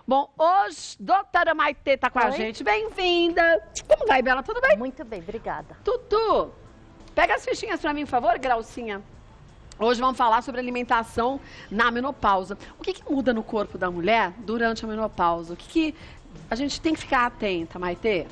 Bom, hoje, doutora Maitê tá com a gente. Bem-vinda. Como vai, Bela? Tudo bem? Muito bem, obrigada. Tutu, pega as fichinhas pra mim, por favor, Graucinha. Hoje vamos falar sobre alimentação na menopausa. O que muda no corpo da mulher durante a menopausa? O que a gente tem que ficar atenta, Maitê?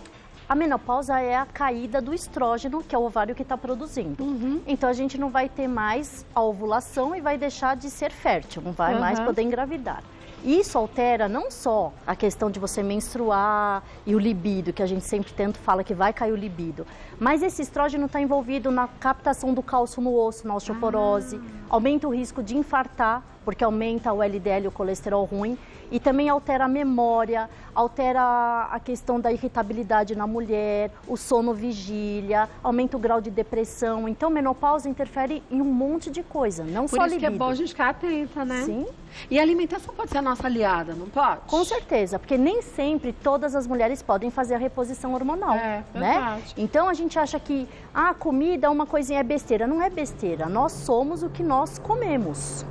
A menopausa é a caída do estrógeno, que é o ovário que está produzindo. Então a gente não vai ter mais a ovulação e vai deixar de ser fértil, não vai mais poder engravidar. Isso altera não só a questão de você menstruar e o libido, que a gente sempre tanto fala que vai cair o libido, mas esse estrógeno está envolvido na captação do cálcio no osso, na osteoporose, aumenta o risco de infartar, porque aumenta o LDL, o colesterol ruim, e também altera a memória, altera a questão da irritabilidade na mulher, o sono vigília, aumenta o grau de depressão. Então, menopausa interfere em um monte de coisa, não só libido. Por isso que é bom a gente ficar atenta, né? Sim. E a alimentação pode ser a nossa aliada, não pode? Com certeza, porque nem sempre todas as mulheres podem fazer a reposição hormonal, né? Verdade. Então, a gente acha que a comida, uma coisinha é besteira. Não é besteira, nós somos o que nós comemos.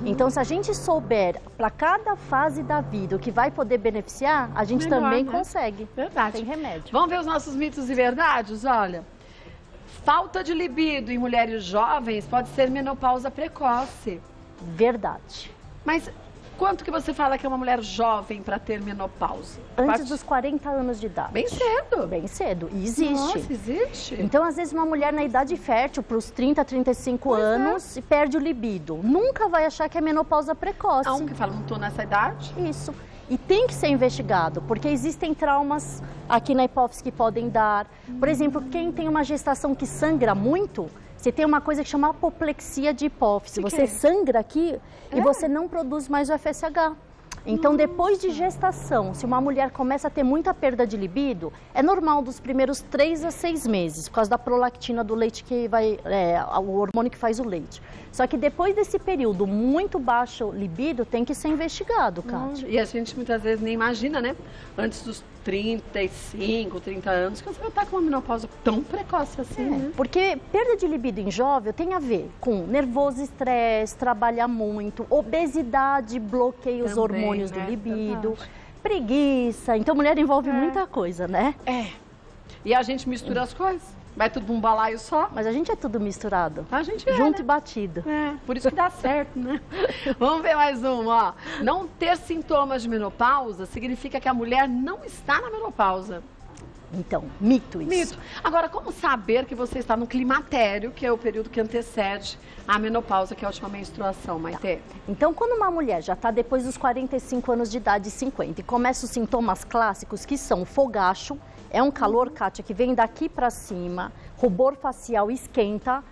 Então, se a gente souber para cada fase da vida o que vai poder beneficiar, a gente também consegue. Verdade. Tem remédio. Vamos ver os nossos mitos e verdades? Olha, falta de libido em mulheres jovens pode ser menopausa precoce. Verdade. Mas quanto que você fala que é uma mulher jovem para ter menopausa? Antes dos 40 anos de idade. Bem cedo. Bem cedo. E existe. Nossa, existe? Então, às vezes, uma mulher na idade fértil, para os 30, 35 anos, e perde o libido. Nunca vai achar que é menopausa precoce. Há um que fala, não estou nessa idade? Isso. E tem que ser investigado, porque existem traumas aqui na hipófise que podem dar. Por exemplo, quem tem uma gestação que sangra muito, você tem uma coisa que chama apoplexia de hipófise. Você sangra aqui e você não produz mais o FSH. Então, depois de gestação, se uma mulher começa a ter muita perda de libido, é normal dos primeiros 3 a 6 meses, por causa da prolactina do leite que vai, o hormônio que faz o leite. Só que depois desse período muito baixo libido, tem que ser investigado, Kátia. E a gente muitas vezes nem imagina, né? Antes dos 35, 30 anos, que você vai estar com uma menopausa tão precoce assim, né? Porque perda de libido em jovem tem a ver com nervoso, estresse, trabalhar muito, obesidade, bloqueia os hormônios do libido, preguiça. Então, mulher envolve muita coisa, né? E a gente mistura as coisas. Vai tudo num balaio só. Mas a gente é tudo misturado. A gente é, junto né? E batido. Por isso que dá certo, né? Vamos ver mais uma, ó. Não ter sintomas de menopausa significa que a mulher não está na menopausa. Então, mito isso. Mito. Agora, como saber que você está no climatério, que é o período que antecede a menopausa, que é a última menstruação, Maitê? Então, quando uma mulher já está depois dos 45 anos de idade, 50, e começa os sintomas clássicos, que são fogacho, é um calor, Kátia, que vem daqui para cima, rubor facial esquenta,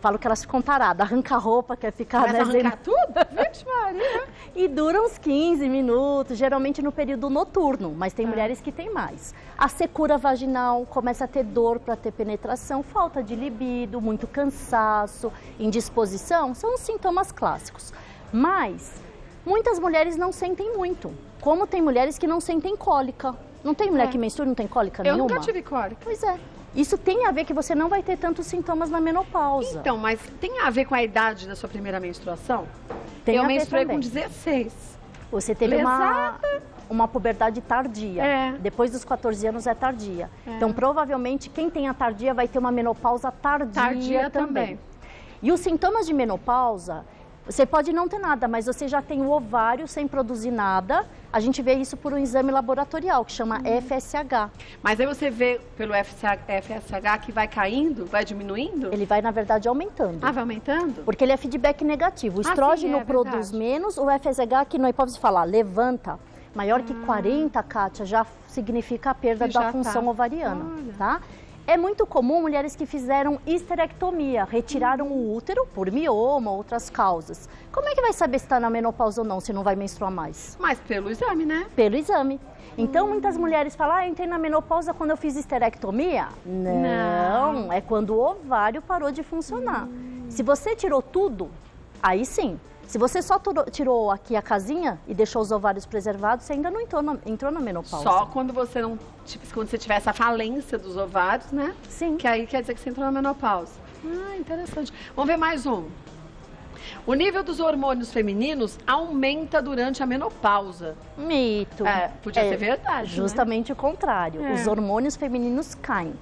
falo que elas ficam taradas, arranca a roupa, quer ficar... Começa a arrancar tudo? Vixe, Maria! E dura uns 15 minutos, geralmente no período noturno, mas tem mulheres que tem mais. A secura vaginal, começa a ter dor para ter penetração, falta de libido, muito cansaço, indisposição, são os sintomas clássicos. Mas muitas mulheres não sentem muito, como tem mulheres que não sentem cólica. Não tem mulher que menstrua e não tem cólica nenhuma? Eu nunca tive cólica. Pois é. Isso tem a ver que você não vai ter tantos sintomas na menopausa. Então, mas tem a ver com a idade da sua primeira menstruação? Tem eu a ver menstruei também. com 16. Você teve uma puberdade tardia. Depois dos 14 anos é tardia. Então, provavelmente, quem tem a tardia vai ter uma menopausa tardia também. E os sintomas de menopausa, você pode não ter nada, mas você já tem o ovário sem produzir nada. A gente vê isso por um exame laboratorial, que chama FSH. Mas aí você vê pelo FSH que vai caindo, vai diminuindo? Ele vai, na verdade, aumentando. Ah, vai aumentando? Porque ele é feedback negativo. O estrógeno produz menos, o FSH, que na hipófise fala, levanta. Maior que 40, Kátia, já significa a perda da função ovariana, tá? É muito comum mulheres que fizeram histerectomia, retiraram o útero por mioma, outras causas. Como é que vai saber se está na menopausa ou não, se não vai menstruar mais? Mas pelo exame, né? Pelo exame. Então, muitas mulheres falam, eu entrei na menopausa quando eu fiz histerectomia. Não, é quando o ovário parou de funcionar. Se você tirou tudo, aí sim. Se você só tirou aqui a casinha e deixou os ovários preservados, você ainda não entrou na menopausa. Só quando você não, quando você tiver essa falência dos ovários, né? Sim. Que aí quer dizer que você entrou na menopausa. Ah, interessante. Vamos ver mais um. O nível dos hormônios femininos aumenta durante a menopausa. Mito. Podia ser verdade, justamente, né? O contrário. Os hormônios femininos caem.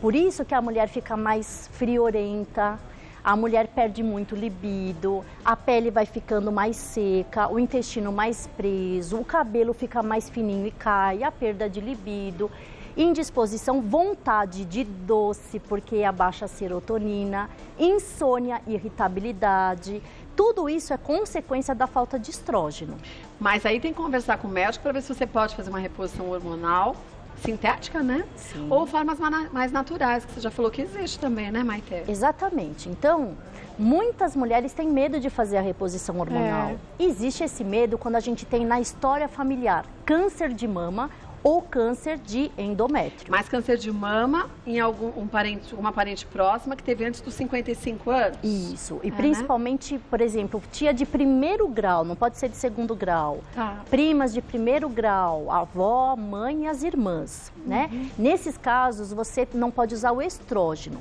Por isso que a mulher fica mais friorenta, a mulher perde muito libido, a pele vai ficando mais seca, o intestino mais preso, o cabelo fica mais fininho e cai, a perda de libido, indisposição, vontade de doce, porque abaixa a serotonina, insônia, irritabilidade. Tudo isso é consequência da falta de estrógeno. Mas aí tem que conversar com o médico para ver se você pode fazer uma reposição hormonal sintética, né? Sim. Ou formas mais naturais, que você já falou que existe também, né, Maite? Exatamente. Então, muitas mulheres têm medo de fazer a reposição hormonal. Existe esse medo quando a gente tem na história familiar câncer de mama ou câncer de endométrio. Mas câncer de mama em uma parente próxima que teve antes dos 55 anos? Isso. E principalmente, por exemplo, tia de primeiro grau, não pode ser de segundo grau. Primas de primeiro grau, a avó, mãe e as irmãs, né? Nesses casos, você não pode usar o estrógeno.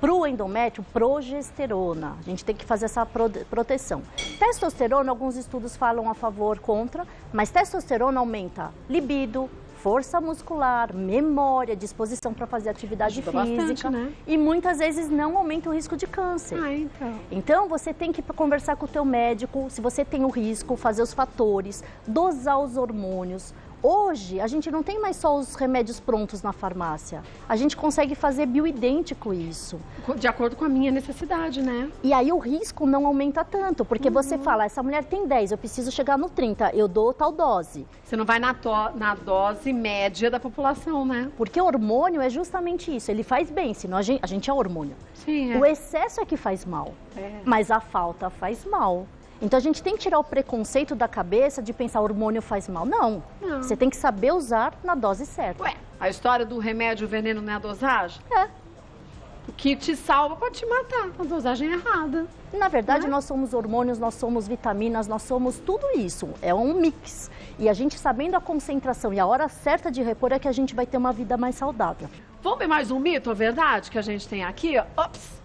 Para o endométrio, progesterona. A gente tem que fazer essa proteção. Testosterona, alguns estudos falam a favor, contra, mas testosterona aumenta libido, força muscular, memória, disposição para fazer atividade física. Bastante, né? E muitas vezes não aumenta o risco de câncer. Então, você tem que conversar com o teu médico, se você tem o risco, fazer os fatores, dosar os hormônios. Hoje, a gente não tem mais só os remédios prontos na farmácia. A gente consegue fazer bioidêntico isso. De acordo com a minha necessidade, né? E aí o risco não aumenta tanto, porque você fala, essa mulher tem 10, eu preciso chegar no 30, eu dou tal dose. Você não vai na dose média da população, né? Porque o hormônio é justamente isso, ele faz bem, senão a gente é hormônio. Sim, O excesso é que faz mal, mas a falta faz mal. Então, a gente tem que tirar o preconceito da cabeça de pensar hormônio faz mal. Não. Você tem que saber usar na dose certa. Ué, a história do remédio, o veneno não é a dosagem? O que te salva pode te matar, a dosagem errada. Na verdade, nós somos hormônios, nós somos vitaminas, nós somos tudo isso. É um mix. E a gente sabendo a concentração e a hora certa de repor é que a gente vai ter uma vida mais saudável. Vamos ver mais um mito, ou verdade, que a gente tem aqui? Ops!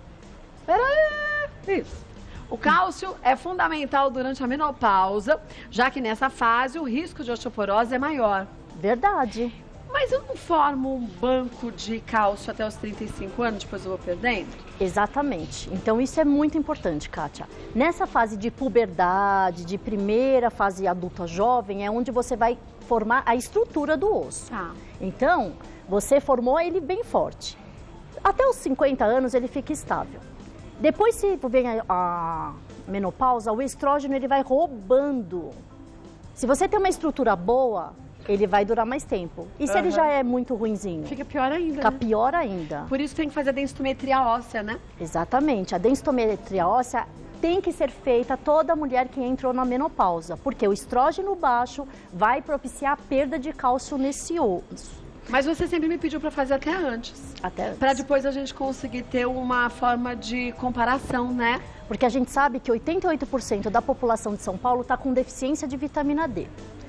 Isso. O cálcio é fundamental durante a menopausa, já que nessa fase o risco de osteoporose é maior. Verdade. Mas eu não formo um banco de cálcio até os 35 anos, depois eu vou perdendo? Exatamente. Então, isso é muito importante, Kátia. Nessa fase de puberdade, de primeira fase adulta jovem, é onde você vai formar a estrutura do osso. Então, você formou ele bem forte. Até os 50 anos, ele fica estável. Depois, se vem a menopausa, o estrógeno ele vai roubando. Se você tem uma estrutura boa, ele vai durar mais tempo. E se ele já é muito ruinzinho? Fica pior ainda. Fica pior ainda. Por isso tem que fazer a densitometria óssea, né? Exatamente. A densitometria óssea tem que ser feita toda mulher que entrou na menopausa, porque o estrógeno baixo vai propiciar a perda de cálcio nesse osso. Mas você sempre me pediu para fazer até antes. Para depois a gente conseguir ter uma forma de comparação, né? Porque a gente sabe que 88% da população de São Paulo está com deficiência de vitamina D.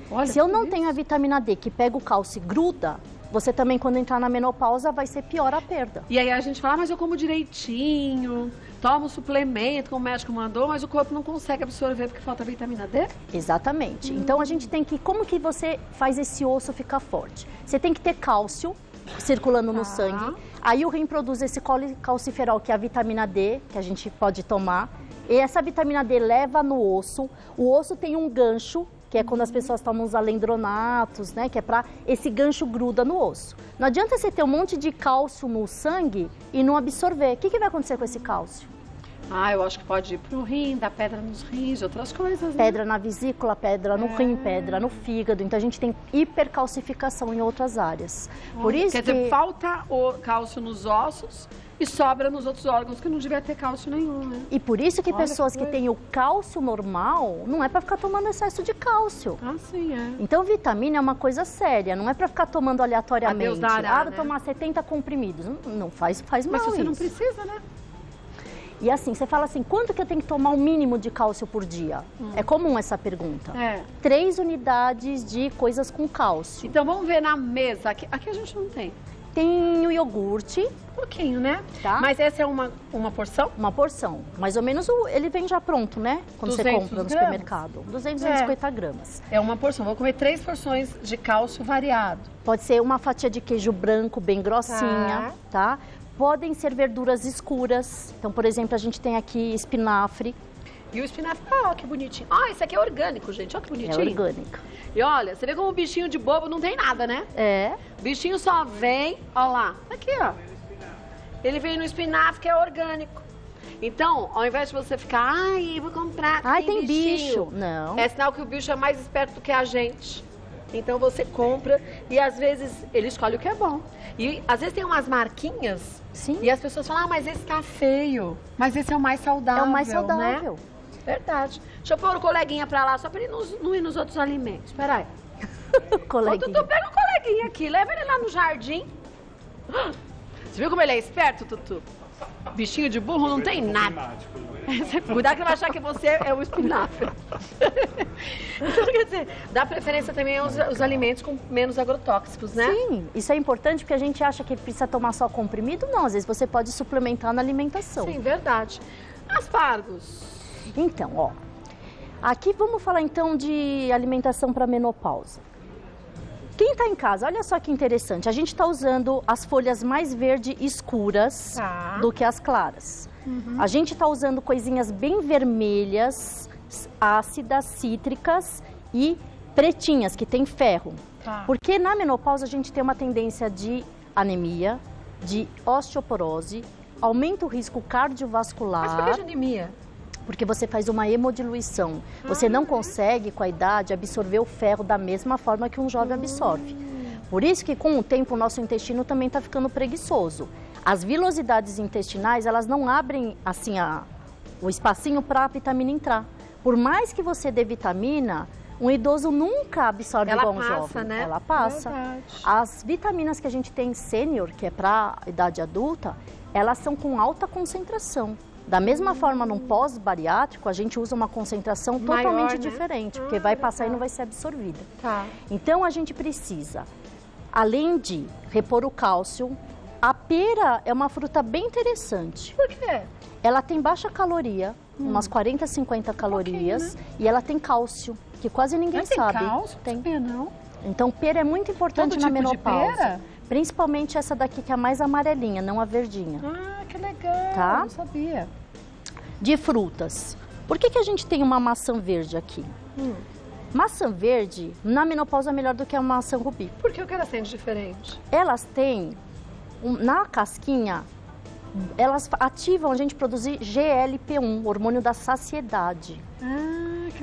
Olha, se eu não tenho a vitamina D que pega o cálcio e gruda, você também, quando entrar na menopausa, vai ser pior a perda. E aí a gente fala, mas eu como direitinho, tomo suplemento, como o médico mandou, mas o corpo não consegue absorver porque falta vitamina D? Exatamente. Então, a gente tem que... Como que você faz esse osso ficar forte? Você tem que ter cálcio circulando no sangue. Aí o rim produz esse calciferol, que é a vitamina D, que a gente pode tomar. E essa vitamina D leva no osso. O osso tem um gancho, que é quando as pessoas tomam os alendronatos, né? Que é para esse gancho gruda no osso. Não adianta você ter um monte de cálcio no sangue e não absorver. O que vai acontecer com esse cálcio? Eu acho que pode ir pro rim, dar pedra nos rins, outras coisas, né? Pedra na vesícula, pedra no rim, pedra no fígado. Então, a gente tem hipercalcificação em outras áreas. Por isso Quer dizer, falta o cálcio nos ossos e sobra nos outros órgãos que não devia ter cálcio nenhum, né? E por isso que pessoas que têm o cálcio normal, não é para ficar tomando excesso de cálcio. Sim, é. Então, vitamina é uma coisa séria, não é para ficar tomando aleatoriamente. Deus dará, né? Tomar 70 comprimidos. Não faz mal isso. Mas você não precisa, né? E assim, você fala assim, quanto que eu tenho que tomar o mínimo de cálcio por dia? É comum essa pergunta. 3 unidades de coisas com cálcio. Então, vamos ver na mesa. Aqui a gente não tem. Tem o iogurte. pouquinho, né? Tá. Mas essa é uma porção? Uma porção. Mais ou menos, ele vem já pronto, né? Quando você 200 compra no gramas? supermercado. 250 gramas. É uma porção. Vou comer 3 porções de cálcio variado. Pode ser uma fatia de queijo branco bem grossinha, tá? Podem ser verduras escuras. Então, por exemplo, a gente tem aqui espinafre. E o espinafre, que bonitinho. Esse aqui é orgânico, gente. Olha que bonitinho. É orgânico. E olha, você vê como o bichinho de bobo não tem nada, né? É. O bichinho só vem, ó lá. Aqui, ó. Ele vem no espinafre, que é orgânico. Então, ao invés de você ficar, vou comprar, tem bichinho. bicho. Não. É sinal que o bicho é mais esperto do que a gente. Então você compra e às vezes ele escolhe o que é bom. E às vezes tem umas marquinhas. Sim. E as pessoas falam, mas esse tá feio. Mas esse é o mais saudável. É o mais saudável. Né? Verdade. Deixa eu pôr o coleguinha pra lá, só pra ele não ir nos outros alimentos. Espera aí. Coleguinha. Tutu, pega o coleguinha aqui, leva ele lá no jardim. Você viu como ele é esperto, Tutu? Bichinho de burro não tem nada. Cuidado que ele vai achar que você é o espinafre. Então, quer dizer, dá preferência também aos alimentos com menos agrotóxicos, né? Sim, isso é importante porque a gente acha que precisa tomar só comprimido. Não, às vezes você pode suplementar na alimentação. Sim, verdade. Aspargos. Então, ó, aqui vamos falar então de alimentação para menopausa. Quem está em casa, olha só que interessante, a gente está usando as folhas mais verde escuras do que as claras. A gente está usando coisinhas bem vermelhas, ácidas, cítricas e pretinhas, que tem ferro. Porque na menopausa a gente tem uma tendência de anemia, de osteoporose, aumenta o risco cardiovascular. Mas por que de anemia? Porque você faz uma hemodiluição. Você não consegue, com a idade, absorver o ferro da mesma forma que um jovem absorve. Por isso que, com o tempo, o nosso intestino também está ficando preguiçoso. As vilosidades intestinais, elas não abrem, assim, o espacinho para a vitamina entrar. Por mais que você dê vitamina, um idoso nunca absorve igual um jovem. Né? Ela passa. Verdade. As vitaminas que a gente tem sênior, que é para a idade adulta, elas são com alta concentração. Da mesma forma, num pós-bariátrico, a gente usa uma concentração totalmente diferente, porque vai passar e não vai ser absorvida. Então, a gente precisa, além de repor o cálcio, a pera é uma fruta bem interessante. Por quê? Ela tem baixa caloria, umas 40, 50 calorias, e ela tem cálcio, que quase ninguém sabe. Tem cálcio? Tem. Não. Então, pera é muito importante Todo na tipo menopausa. de pera? Principalmente essa daqui, que é a mais amarelinha, não a verdinha. Que legal. Tá? Não sabia. De frutas. Por que a gente tem uma maçã verde aqui? Maçã verde, na menopausa, é melhor do que a maçã rubi. Por que o que ela sente diferente? Elas têm, na casquinha, elas ativam a gente produzir GLP-1, hormônio da saciedade. Que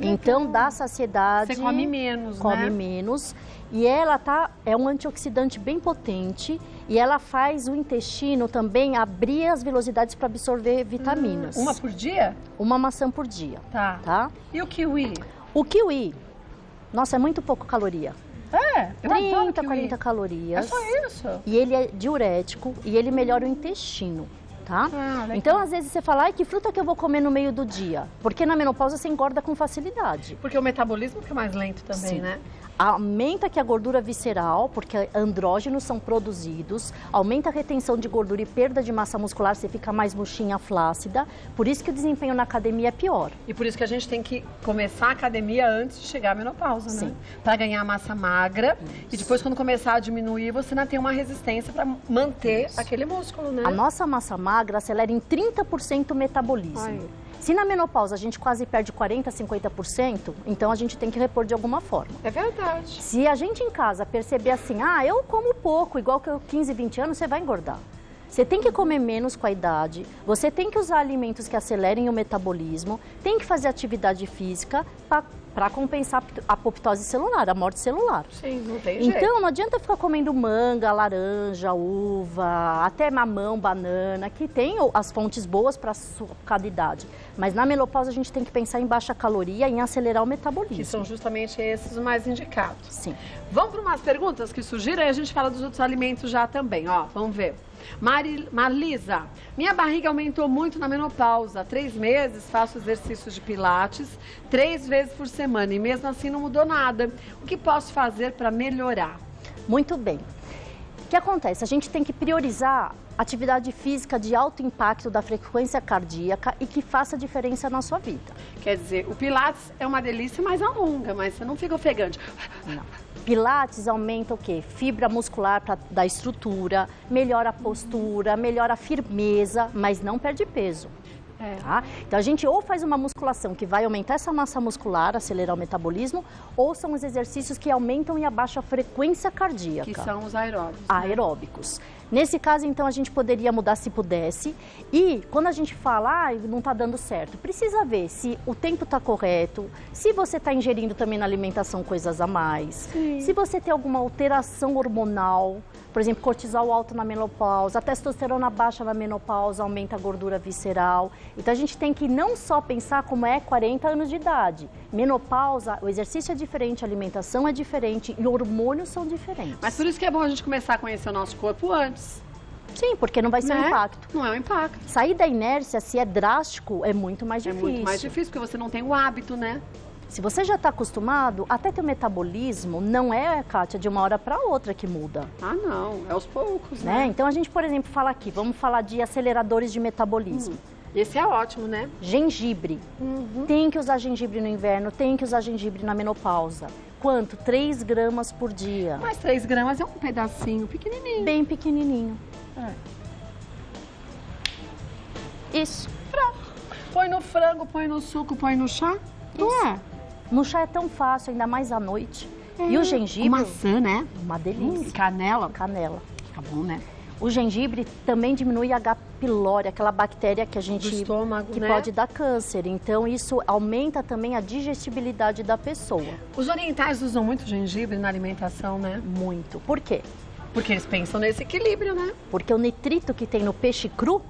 legal. Então, dá saciedade. Você come menos, come menos. E ela é um antioxidante bem potente e ela faz o intestino também abrir as velocidades para absorver vitaminas. Uma por dia? Uma maçã por dia. Tá. E o kiwi? O kiwi, nossa, é muito pouco caloria. Eu adoro 30, kiwi. 40 calorias. É só isso? E ele é diurético e ele melhora o intestino. Tá? Legal. Então, às vezes você fala, que fruta que eu vou comer no meio do dia? Porque na menopausa você engorda com facilidade. Porque o metabolismo fica mais lento também, Sim. né? Aumenta aqui a gordura visceral, porque andrógenos são produzidos, aumenta a retenção de gordura e perda de massa muscular, você fica mais murchinha, flácida, por isso que o desempenho na academia é pior. E por isso que a gente tem que começar a academia antes de chegar à menopausa, né? Sim. Para ganhar massa magra e depois quando começar a diminuir, você ainda tem uma resistência para manter aquele músculo, né? A nossa massa magra acelera em 30% o metabolismo. Ai. Se na menopausa a gente quase perde 40%, 50%, então a gente tem que repor de alguma forma. É verdade. Se a gente em casa perceber assim, eu como pouco, igual que eu 15, 20 anos, você vai engordar. Você tem que comer menos com a idade, você tem que usar alimentos que acelerem o metabolismo, tem que fazer atividade física para compensar a apoptose celular, a morte celular. Sim, não tem jeito. Então, não adianta ficar comendo manga, laranja, uva, até mamão, banana, que tem as fontes boas para cada idade. Mas na menopausa a gente tem que pensar em baixa caloria e em acelerar o metabolismo. Que são justamente esses os mais indicados. Sim. Vamos para umas perguntas que surgiram e a gente fala dos outros alimentos já também, ó. Vamos ver. Marlisa, minha barriga aumentou muito na menopausa. Há 3 meses faço exercícios de pilates 3 vezes por semana e mesmo assim não mudou nada. O que posso fazer para melhorar? Muito bem. O que acontece? A gente tem que priorizar atividade física de alto impacto da frequência cardíaca e que faça diferença na sua vida. Quer dizer, o Pilates é uma delícia, mas alonga, mas você não fica ofegante. Não. Pilates aumenta o quê? Fibra muscular da estrutura, melhora a postura, melhora a firmeza, mas não perde peso. Tá? Então a gente ou faz uma musculação que vai aumentar essa massa muscular, acelerar o metabolismo, ou são os exercícios que aumentam e abaixam a frequência cardíaca. Que são os aeróbicos. Aeróbicos. Nesse caso, então, a gente poderia mudar se pudesse. E quando a gente fala, não está dando certo, precisa ver se o tempo está correto, se você está ingerindo também na alimentação coisas a mais, se você tem alguma alteração hormonal, por exemplo, cortisol alto na menopausa, a testosterona baixa na menopausa, aumenta a gordura visceral. Então, a gente tem que não só pensar como é 40 anos de idade. Menopausa, o exercício é diferente, a alimentação é diferente e hormônios são diferentes. Mas por isso que é bom a gente começar a conhecer o nosso corpo antes. Sim, porque não vai ser um impacto. Não é um impacto. Sair da inércia, se é drástico, é muito mais difícil. É muito mais difícil, porque você não tem o hábito, né? Se você já está acostumado, até teu metabolismo não é, Kátia, de uma hora para outra que muda. Ah, não. É aos poucos, né? Então, a gente, por exemplo, fala aqui, vamos falar de aceleradores de metabolismo. Esse é ótimo, né? Gengibre. Tem que usar gengibre no inverno, tem que usar gengibre na menopausa. Quanto? 3 gramas por dia. Mas 3 gramas é um pedacinho pequenininho. Bem pequenininho. Isso. Pronto. Põe no frango, põe no suco, põe no chá. Não é? No chá é tão fácil, ainda mais à noite. E o gengibre... Maçã, né? Uma delícia. Canela. Canela. Tá bom, né? O gengibre também diminui a H. pylori, aquela bactéria que a gente... Do estômago, que né? pode dar câncer. Então, isso aumenta também a digestibilidade da pessoa. Os orientais usam muito gengibre na alimentação, né? Muito. Por quê? Porque eles pensam nesse equilíbrio, né? Porque o nitrito que tem no peixe cru,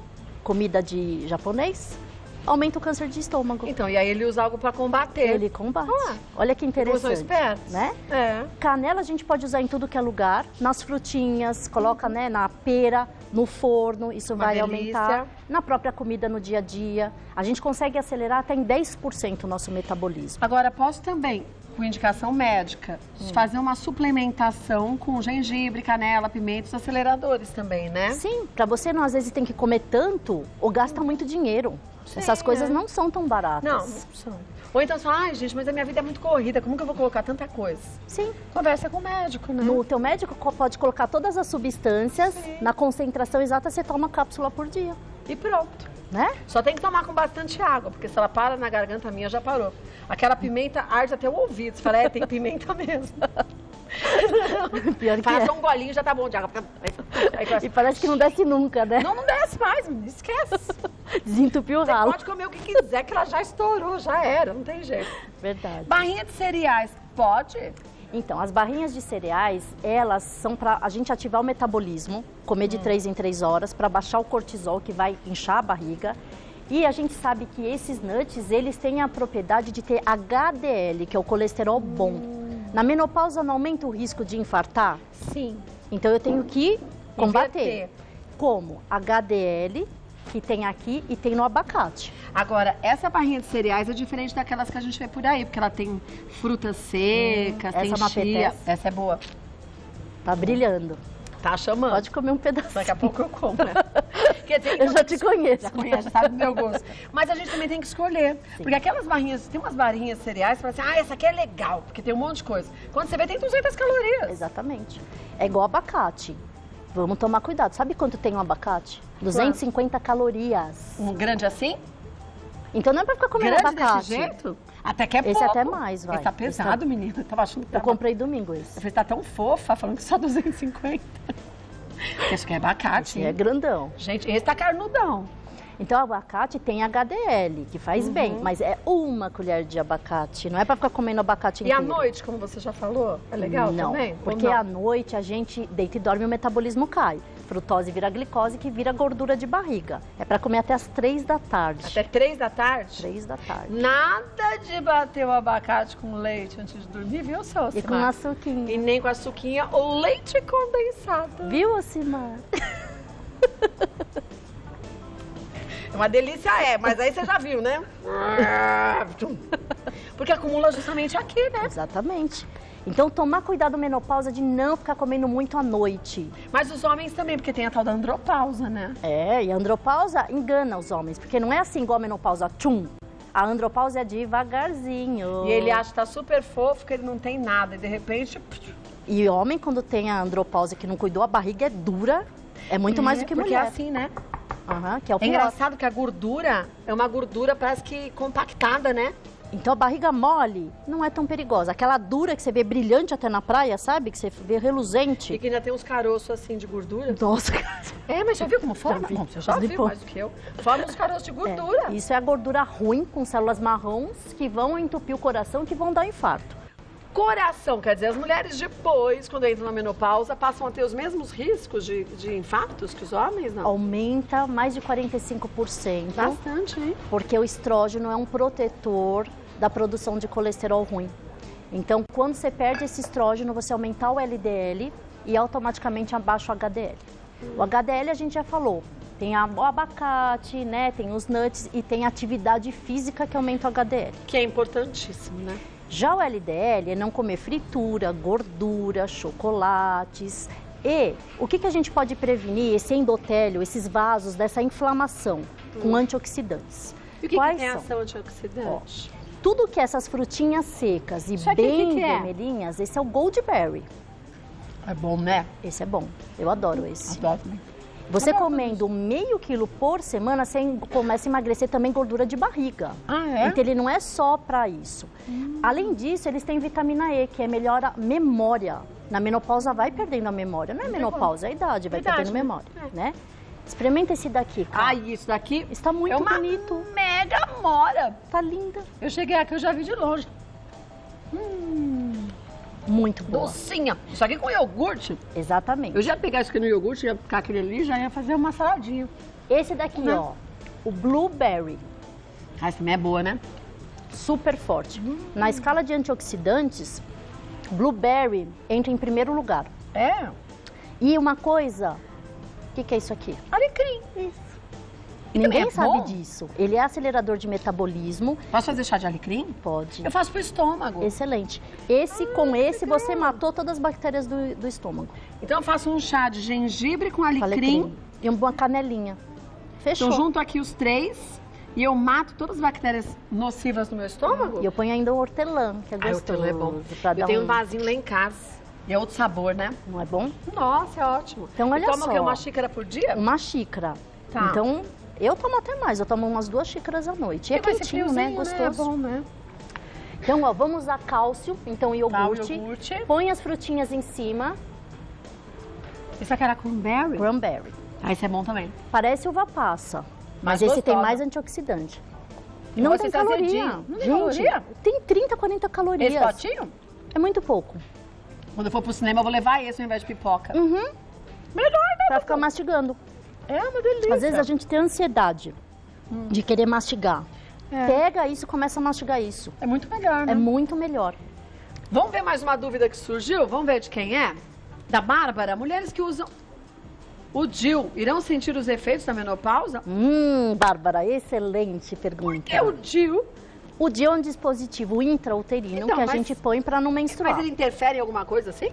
comida de japonês, aumenta o câncer de estômago. Então, e aí ele usa algo para combater. Ele combate. Olha que interessante. Usam espertos. Né? É. Canela a gente pode usar em tudo que é lugar, nas frutinhas, coloca né, na pera, no forno, isso Uma vai delícia. aumentar. Na própria comida no dia a dia. A gente consegue acelerar até em 10% o nosso metabolismo. Agora, posso também, com indicação médica, fazer uma suplementação com gengibre, canela, pimentos, aceleradores também, né? Sim, para você não às vezes tem que comer tanto ou gasta muito dinheiro. Sim, essas coisas não são tão baratas. Não são. Ou então só, ai gente, mas a minha vida é muito corrida, como que eu vou colocar tanta coisa? Sim. Conversa com o médico, né? O teu médico pode colocar todas as substâncias, na concentração exata você toma uma cápsula por dia. E pronto. Né? Só tem que tomar com bastante água, porque se ela para na garganta minha, já parou. Aquela pimenta arde até o ouvido. Você fala, tem pimenta mesmo. Pior que Faz um golinho já tá bom de água. E parece que não desce nunca, né? Não desce mais, menina. Esquece. Desentupiu o Você ralo. pode comer o que quiser, que ela já estourou, já era, não tem jeito. Verdade. Barrinha de cereais, pode? Então, as barrinhas de cereais, elas são para a gente ativar o metabolismo, comer de 3 em 3 horas, para baixar o cortisol, que vai inchar a barriga. E a gente sabe que esses nuts, eles têm a propriedade de ter HDL, que é o colesterol bom. Na menopausa não aumenta o risco de infartar? Sim. Então eu tenho que combater. Inverter. Como? HDL, que tem aqui e tem no abacate. Agora, essa barrinha de cereais é diferente daquelas que a gente vê por aí, porque ela tem frutas secas, tem essa não chia. apetece. Essa é boa. Tá brilhando. Tá chamando. Pode comer um pedaço. Daqui a pouco eu como, né? Quer dizer, Eu já te conheço. Já conhece, sabe do meu gosto. Mas a gente também tem que escolher. Porque aquelas barrinhas, tem umas barrinhas de cereais, você fala assim, essa aqui é legal, porque tem um monte de coisa. Quando você vê, tem 200 calorias. Exatamente. É igual abacate. Vamos tomar cuidado. Sabe quanto tem um abacate? 250 calorias. Um grande assim? Então não é pra ficar comendo Grande abacate. desse jeito? Até que é pouco. Esse até mais, vai. Esse tá pesado, menina. Eu tava achando que Eu tava... comprei domingo esse. Eu falei, tá tão fofa, falando que só 250. Esse aqui é abacate. Esse é grandão. Gente, esse tá carnudão. Então, o abacate tem HDL, que faz bem, mas é uma colher de abacate. Não é para ficar comendo abacate E inteiro. à noite, como você já falou, é legal não, também? Ou porque não? à noite a gente deita e dorme e o metabolismo cai. Frutose vira glicose, que vira gordura de barriga. É para comer até as 3 da tarde. Até 3 da tarde? 3 da tarde. Nada de bater o abacate com leite antes de dormir, viu, seu E com açuquinha. E nem com açuquinha ou leite condensado. Viu, Ocimar? Uma delícia mas aí você já viu, né? Porque acumula justamente aqui, né? Exatamente. Então, tomar cuidado menopausa de não ficar comendo muito à noite. Mas os homens também, porque tem a tal da andropausa, né? E a andropausa engana os homens, porque não é assim igual a menopausa, tchum. A andropausa é devagarzinho. E ele acha que tá super fofo, que ele não tem nada, e de repente... E homem, quando tem a andropausa que não cuidou, a barriga é dura, é muito mais do que mulher. Porque é assim, né? Que é o pior. Engraçado que a gordura é uma gordura parece que compactada, né? Então a barriga mole não é tão perigosa. Aquela dura que você vê brilhante até na praia, sabe? Que você vê reluzente. E que ainda tem uns caroços assim de gordura. Nossa. Mas já viu como forma? Bom, você já viu mais do que eu. Forma uns caroços de gordura. Isso é a gordura ruim com células marrons que vão entupir o coração, que vão dar infarto. Coração, quer dizer, as mulheres depois, quando entram na menopausa, passam a ter os mesmos riscos de infartos que os homens, não? Aumenta mais de 45%. Bastante, hein? Porque o estrógeno é um protetor da produção de colesterol ruim. Então, quando você perde esse estrógeno, você aumenta o LDL e automaticamente abaixa o HDL. O HDL a gente já falou, tem o abacate, né? Tem os nuts e tem atividade física que aumenta o HDL. Que é importantíssimo, né? Já o LDL é não comer fritura, gordura, chocolates. E o que a gente pode prevenir esse endotélio, esses vasos, dessa inflamação com antioxidantes? E o que tem ação antioxidante? Tudo que essas frutinhas secas e isso bem vermelhinhas, esse é o Goldberry. É bom, né? Esse é bom. Eu adoro esse. Adoro também. Você comendo meio quilo por semana, você começa a emagrecer também gordura de barriga. Então ele não é só para isso. Além disso, eles têm vitamina E, que melhora a memória. Na menopausa vai perdendo a memória. Não é menopausa, é a idade, vai perdendo memória, né? Experimenta esse daqui, cara. Isso daqui está muito bonito. Mega amora. Tá linda. Eu cheguei aqui, eu já vi de longe. Muito boa. Docinha. Isso aqui com iogurte. Exatamente. Eu já ia pegar isso aqui no iogurte, ia ficar aquele ali, já ia fazer uma saladinha. Esse daqui, ó, o Blueberry. Essa também é boa, né? Super forte. Na escala de antioxidantes, Blueberry entra em primeiro lugar. E uma coisa, o que é isso aqui? Alecrim. Isso. Ninguém sabe disso. Ele é acelerador de metabolismo. Posso fazer chá de alecrim? Pode. Eu faço pro estômago. Excelente. Com esse você matou todas as bactérias do estômago. Então eu faço um chá de gengibre com alecrim. E uma canelinha. Fechou. Então junto aqui os 3 e eu mato todas as bactérias nocivas no meu estômago. E eu ponho ainda o hortelã, que é gostoso. Hortelã é bom. Eu tenho um vasinho lá em casa. E é outro sabor, né? Não é bom? Nossa, é ótimo. Então olha só. Toma o quê? Uma xícara por dia? Uma xícara. Tá. Então... Eu tomo até mais, eu tomo umas 2 xícaras à noite. E é quentinho, né? Gostoso. É bom, né? Então, ó, vamos usar cálcio, então iogurte. Põe as frutinhas em cima. Isso aqui era cranberry? Cranberry. Esse é bom também. Parece uva passa, mas esse tem mais antioxidante. Não tem caloria. Não tem caloria? Tem 30, 40 calorias. Esse potinho? É muito pouco. Quando eu for pro cinema, eu vou levar esse ao invés de pipoca. Melhor, né? Pra ficar mastigando. É uma delícia. Às vezes a gente tem ansiedade de querer mastigar. Pega isso e começa a mastigar isso. É muito melhor, né? É muito melhor. Vamos ver mais uma dúvida que surgiu? Vamos ver de quem é? Da Bárbara. Mulheres que usam o DIU irão sentir os efeitos da menopausa? Bárbara, excelente pergunta. O que é o DIU? O DIU é um dispositivo intrauterino que a gente põe para não menstruar. Mas ele interfere em alguma coisa assim?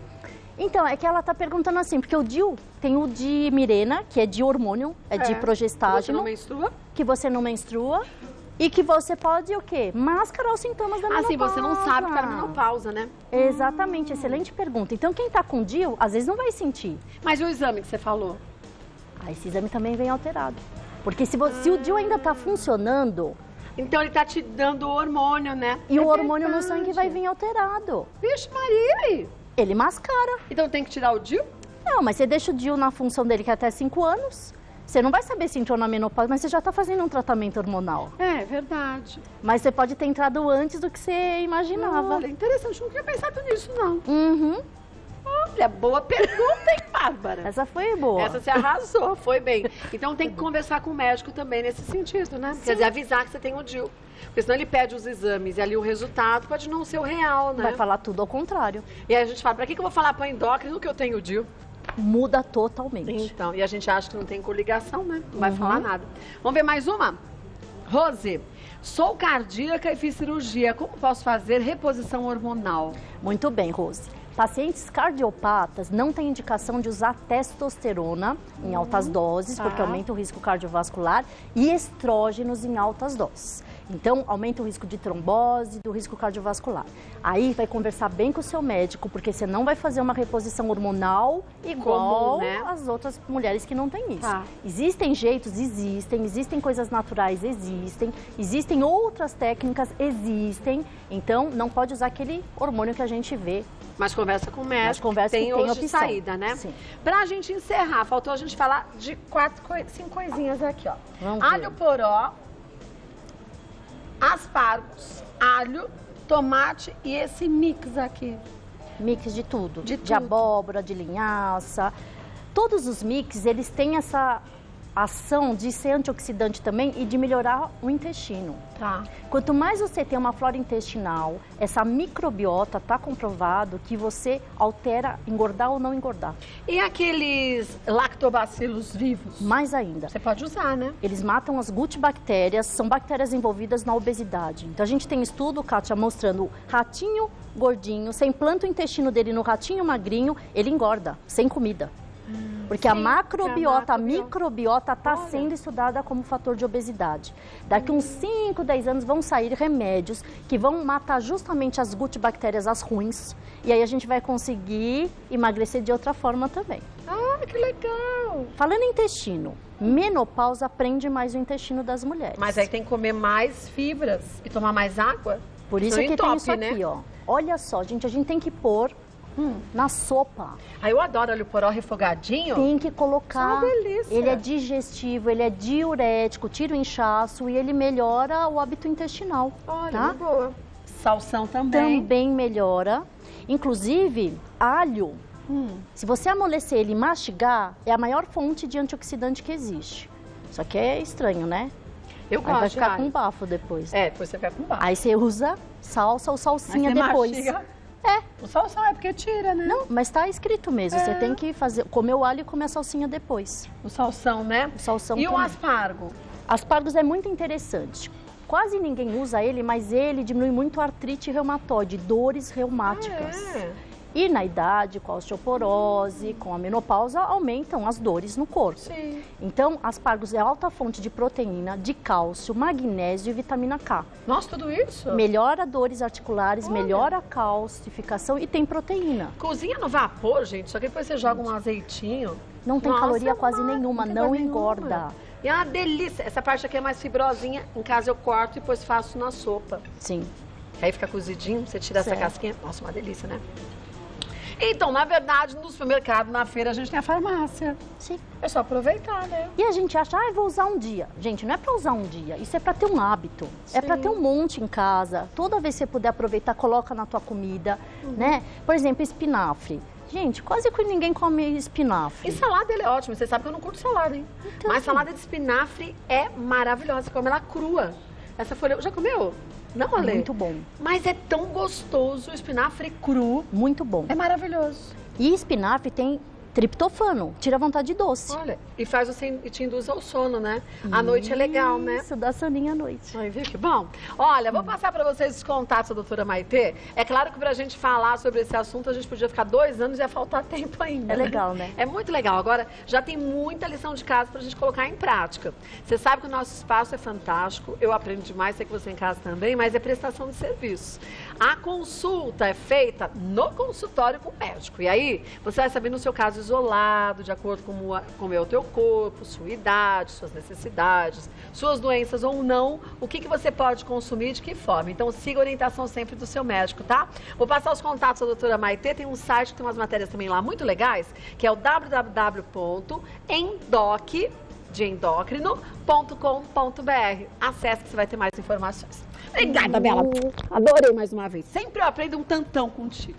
Então, é que ela tá perguntando assim, porque o DIU tem o de Mirena, que é de hormônio, de progestágeno. Que você não menstrua? Que você não menstrua. E que você pode, o quê? Mascarar os sintomas da menopausa. Assim, você não sabe que tá na menopausa, né? Exatamente, excelente pergunta. Então, quem tá com DIU, às vezes não vai sentir. Mas o exame que você falou? Esse exame também vem alterado. Porque se o DIU ainda tá funcionando... Então ele tá te dando o hormônio, né? E o hormônio no sangue vai vir alterado. Vixe Maria, aí. Ele mascara. Então tem que tirar o DIU? Não, mas você deixa o DIU na função dele, que é até 5 anos. Você não vai saber se entrou na menopausa, mas você já está fazendo um tratamento hormonal. É verdade. Mas você pode ter entrado antes do que você imaginava. Olha, interessante, não tinha pensado nisso, não. Uhum. Olha, boa pergunta, hein, Bárbara? Essa foi boa. Essa você arrasou, foi bem. Então tem que conversar com o médico também nesse sentido, né? Sim. Quer dizer, avisar que você tem o DIU. Porque senão ele pede os exames e ali o resultado pode não ser o real, né? Vai falar tudo ao contrário. E aí a gente fala, pra que eu vou falar para o endócrino que eu tenho o DIU? Muda totalmente. Então, e a gente acha que não tem coligação, né? Não vai falar nada. Vamos ver mais uma? Rose, sou cardíaca e fiz cirurgia. Como posso fazer reposição hormonal? Muito bem, Rose. Pacientes cardiopatas não têm indicação de usar testosterona em altas doses, porque aumenta o risco cardiovascular, e estrógenos em altas doses. Então, aumenta o risco de trombose, do risco cardiovascular. Aí vai conversar bem com o seu médico, porque você não vai fazer uma reposição hormonal igual as outras mulheres que não têm isso. Existem jeitos? Existem coisas naturais? Existem outras técnicas? Existem. Então, não pode usar aquele hormônio que a gente vê. Mas conversa com o médico, tem hoje opção. Saída, né? Sim. Pra gente encerrar, faltou a gente falar de 5 coisinhas aqui, ó. Vamos alho ver. poró, aspargos, alho, tomate e esse mix aqui. Mix de tudo. De De abóbora, de linhaça. Todos os mix, eles têm essa ação de ser antioxidante também e de melhorar o intestino. Tá. Quanto mais você tem uma flora intestinal, essa microbiota, está comprovado que você altera engordar ou não engordar. E aqueles lactobacilos vivos? Mais ainda. Você pode usar, né? Eles matam as gut-bactérias, são bactérias envolvidas na obesidade. Então a gente tem estudo, Kátia, mostrando o ratinho gordinho, você implanta o intestino dele no ratinho magrinho, ele engorda, sem comida. Porque a macrobiota, a microbiota está sendo estudada como fator de obesidade. Daqui uns 5, 10 anos vão sair remédios que vão matar justamente as gut-bactérias, as ruins. E aí a gente vai conseguir emagrecer de outra forma também. Ah, que legal! Falando em intestino, menopausa prende mais o intestino das mulheres. Mas aí tem que comer mais fibras e tomar mais água? Por isso que tem isso aqui, ó. Olha só, gente, a gente tem que pôr na sopa. Aí eu adoro alho poró refogadinho. Tem que colocar. Isso é uma delícia. Ele é digestivo, ele é diurético, tira o inchaço e ele melhora o hábito intestinal. Olha, tá? boa. Salsão também. Também melhora. Inclusive, alho, se você amolecer ele e mastigar, é a maior fonte de antioxidante que existe. Só que é estranho, né? Eu Aí gosto vai ficar de alho. com bafo depois. É, depois você fica com bafo. Aí você usa salsa ou salsinha Aí você depois. mastiga. É. O salsão é porque tira, né? Não, mas tá escrito mesmo. Você tem que comer o alho e comer a salsinha depois. O salsão, né? O salsão E o também. aspargo? Aspargos é muito interessante. Quase ninguém usa ele, mas ele diminui muito a artrite reumatoide, dores reumáticas. E na idade, com a osteoporose, com a menopausa, aumentam as dores no corpo. Sim. Então, aspargos é alta fonte de proteína, de cálcio, magnésio e vitamina K. Nossa, tudo isso? Melhora dores articulares, melhora a calcificação e tem proteína. Cozinha no vapor, gente, só que depois você joga um azeitinho. Não tem Nossa, caloria quase nenhuma, não tem engorda. nenhuma. E é uma delícia. Essa parte aqui é mais fibrosinha. Em casa eu corto e depois faço na sopa. Sim. Aí fica cozidinho, você tira essa Certo. casquinha. Nossa, uma delícia, né? Então, na verdade, no supermercado, na feira, a gente tem a farmácia. Sim. É só aproveitar, né? E a gente acha, vou usar um dia. Gente, não é para usar um dia, isso é para ter um hábito. É para ter um monte em casa. Toda vez que você puder aproveitar, coloca na tua comida, né? Por exemplo, espinafre. Gente, quase que ninguém come espinafre. E salada, ele é ótimo. Você sabe que eu não curto salada, hein? Então. Mas salada de espinafre é maravilhosa. Você come ela crua. Essa folha... Já comeu? Não, Ale? Muito bom. Mas é tão gostoso o espinafre cru. Muito bom. É maravilhoso. E espinafre tem triptofano, tira a vontade de doce. Olha, e faz você e te induz ao sono, né? À noite é legal, né? Isso, dá soninho à noite. Ai, viu que bom? Olha, vou passar para vocês os contatos da doutora Maitê. É claro que para a gente falar sobre esse assunto, a gente podia ficar 2 anos e ia faltar tempo ainda. É legal, né? É muito legal. Agora, já tem muita lição de casa para a gente colocar em prática. Você sabe que o nosso espaço é fantástico, eu aprendo demais, sei que você em casa também, mas é prestação de serviço. A consulta é feita no consultório com o médico. E aí, você vai saber no seu caso isolado, de acordo com como é o teu corpo, sua idade, suas necessidades, suas doenças ou não, o que você pode consumir e de que forma. Então, siga a orientação sempre do seu médico, tá? Vou passar os contatos da doutora Maitê, tem um site que tem umas matérias também lá muito legais, que é o www.endocrino.com.br. Acesse que você vai ter mais informações. Obrigada, Bela. Adorei mais uma vez. Sempre eu aprendo um tantão contigo.